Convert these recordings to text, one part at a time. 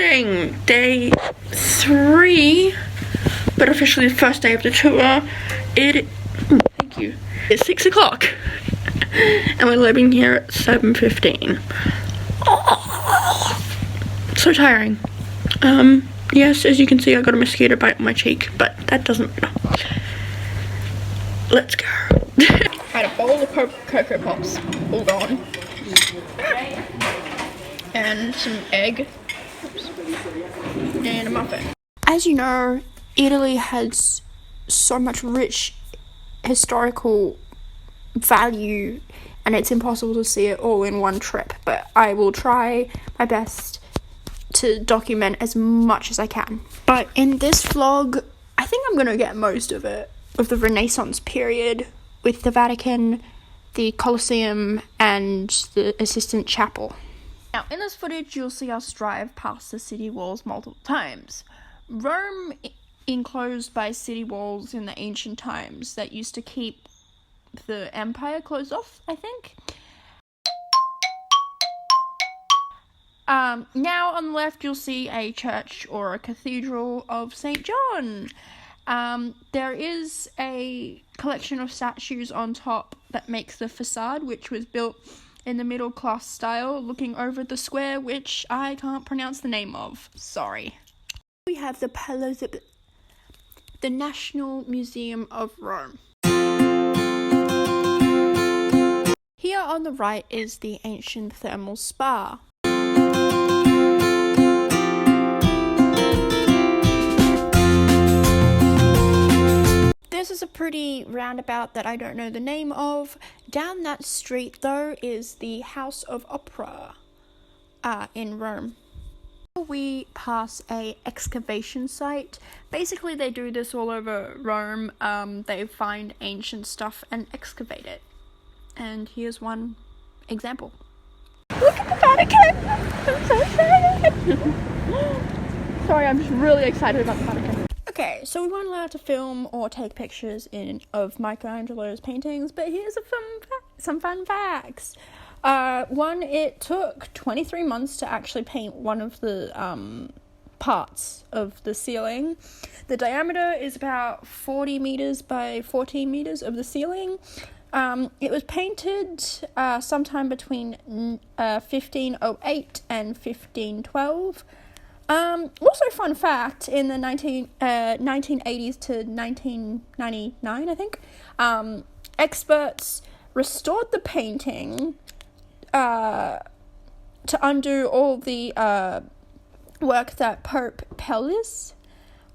morning, day 3, but officially the first day of the tour. Thank you. It's 6 o'clock, and we're leaving here at 7:15. So tiring. Yes, as you can see, I got a mosquito bite on my cheek, but that doesn't matter. Let's go. I had a bowl of Cocoa Pops, all gone, and some egg, and a muffin. As you know, Italy has so much rich historical value, and it's impossible to see it all in one trip, but I will try my best to document as much as I can. But in this vlog, I think I'm gonna get most of it, of the Renaissance period, with the Vatican, the Colosseum, and the Assistant Chapel. Now, in this footage, you'll see us drive past the city walls multiple times. Rome enclosed by city walls in the ancient times that used to keep the empire closed off, I think. Now on the left, you'll see a church or a cathedral of St. John. There is a collection of statues on top that makes the facade, which was built in the middle class style, looking over the square, which I can't pronounce the name of. Sorry. We have the National Museum of Rome. Here on the right is the ancient thermal spa. This is a pretty roundabout that I don't know the name of. Down that street, though, is the House of Opera in Rome. We pass a excavation site. Basically, they do this all over Rome. They find ancient stuff and excavate it. And here's one example. Look at the Vatican! I'm so excited! Sorry, I'm just really excited about the Vatican. Okay, so we weren't allowed to film or take pictures of Michelangelo's paintings, but here's some fun facts. One, it took 23 months to actually paint one of the parts of the ceiling. The diameter is about 40 meters by 14 meters of the ceiling. It was painted sometime between 1508 and 1512. Also, fun fact, in the 1980s to 1999, I think, experts restored the painting to undo all the work that Pope Pellis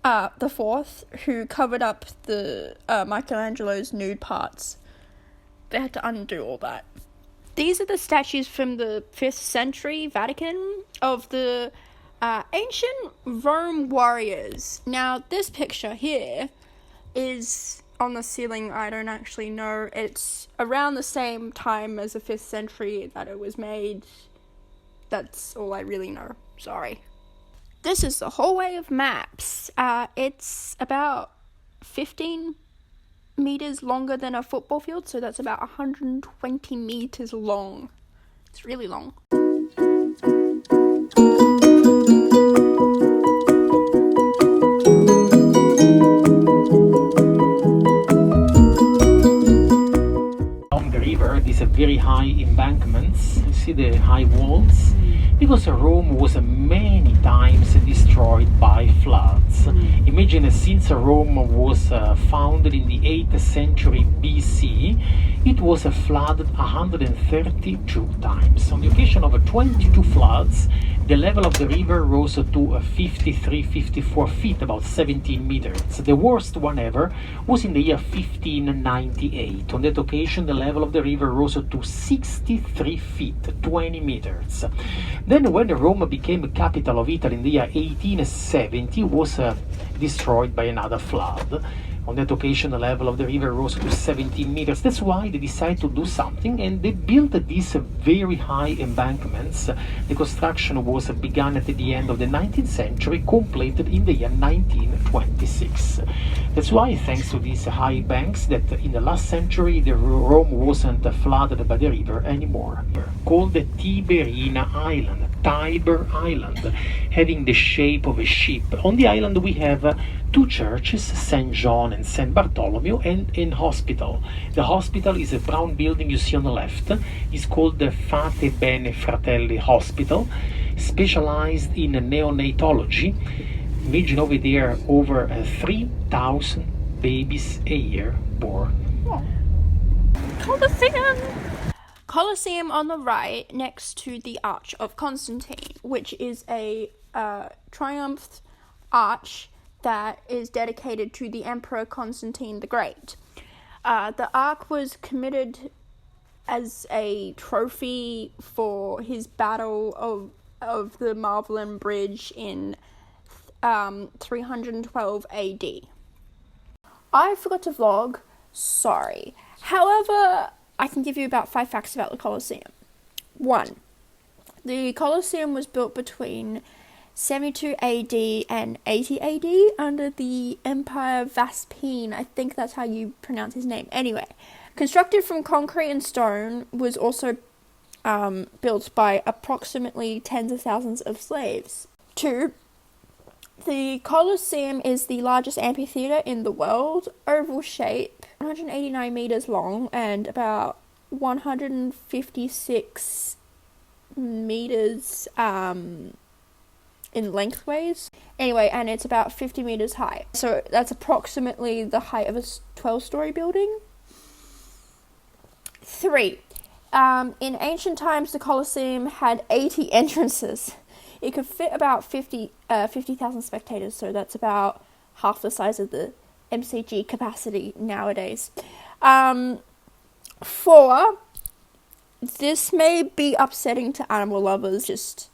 the Fourth, who covered up the Michelangelo's nude parts. They had to undo all that. These are the statues from the 5th century Vatican of the ancient Rome warriors. Now, this picture here is on the ceiling. I don't actually know. It's around the same time as the 5th century that it was made. That's all I really know. Sorry. This is the hallway of maps. It's about 15 meters longer than a football field, so that's about 120 meters long. It's really long. Along the river, these are very high embankments. You see the high walls? Because Rome was many times destroyed by floods. Imagine since Rome was founded in the 8th century BC, it was flooded 132 times. On the occasion of 22 floods, the level of the river rose to 54 feet, about 17 meters. The worst one ever was in the year 1598. On that occasion, the level of the river rose to 63 feet, 20 meters. Then when Rome became the capital of Italy in the year 1870, it was destroyed by another flood. On that occasion, the level of the river rose to 17 meters. That's why they decided to do something, and they built these very high embankments. The construction was begun at the end of the 19th century, completed in the year 1926. That's why, thanks to these high banks, that in the last century, the Rome wasn't flooded by the river anymore. Called the Tiberina Island. Tiber Island, having the shape of a ship. On the island we have two churches, St. John and St. Bartholomew, and an hospital. The hospital is a brown building you see on the left. It's called the Fate Bene Fratelli Hospital, specialized in neonatology. Imagine over there over 3,000 babies a year born. Colosseum on the right, next to the Arch of Constantine, which is a triumph arch that is dedicated to the Emperor Constantine the Great. The arch was committed as a trophy for his battle of the Marvelin Bridge in 312 AD. I forgot to vlog, sorry. However, I can give you about 5 facts about the Colosseum. 1. The Colosseum was built between 72 AD and 80 AD under the Emperor Vespasian. I think that's how you pronounce his name. Anyway, constructed from concrete and stone, was also built by approximately tens of thousands of slaves. 2. The Colosseum is the largest amphitheater in the world, oval shape, 189 meters long and about 156 meters in lengthways. Anyway, and it's about 50 meters high. So that's approximately the height of a 12-story building. 3. In ancient times, the Colosseum had 80 entrances. It could fit about 50,000 spectators, so that's about half the size of the MCG capacity nowadays. 4. This may be upsetting to animal lovers, just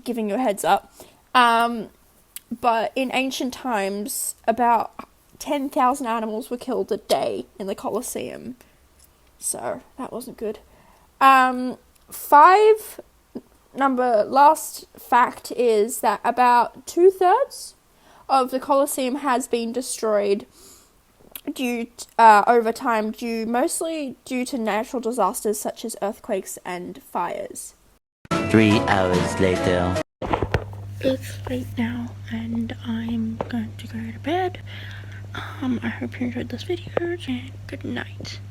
giving you a heads up. But in ancient times, about 10,000 animals were killed a day in the Colosseum. So that wasn't good. 5. Last fact is that about 2/3 of the Colosseum has been destroyed over time, mostly due to natural disasters such as earthquakes and fires. 3 hours later. It's late now and I'm going to go to bed. I hope you enjoyed this video and good night.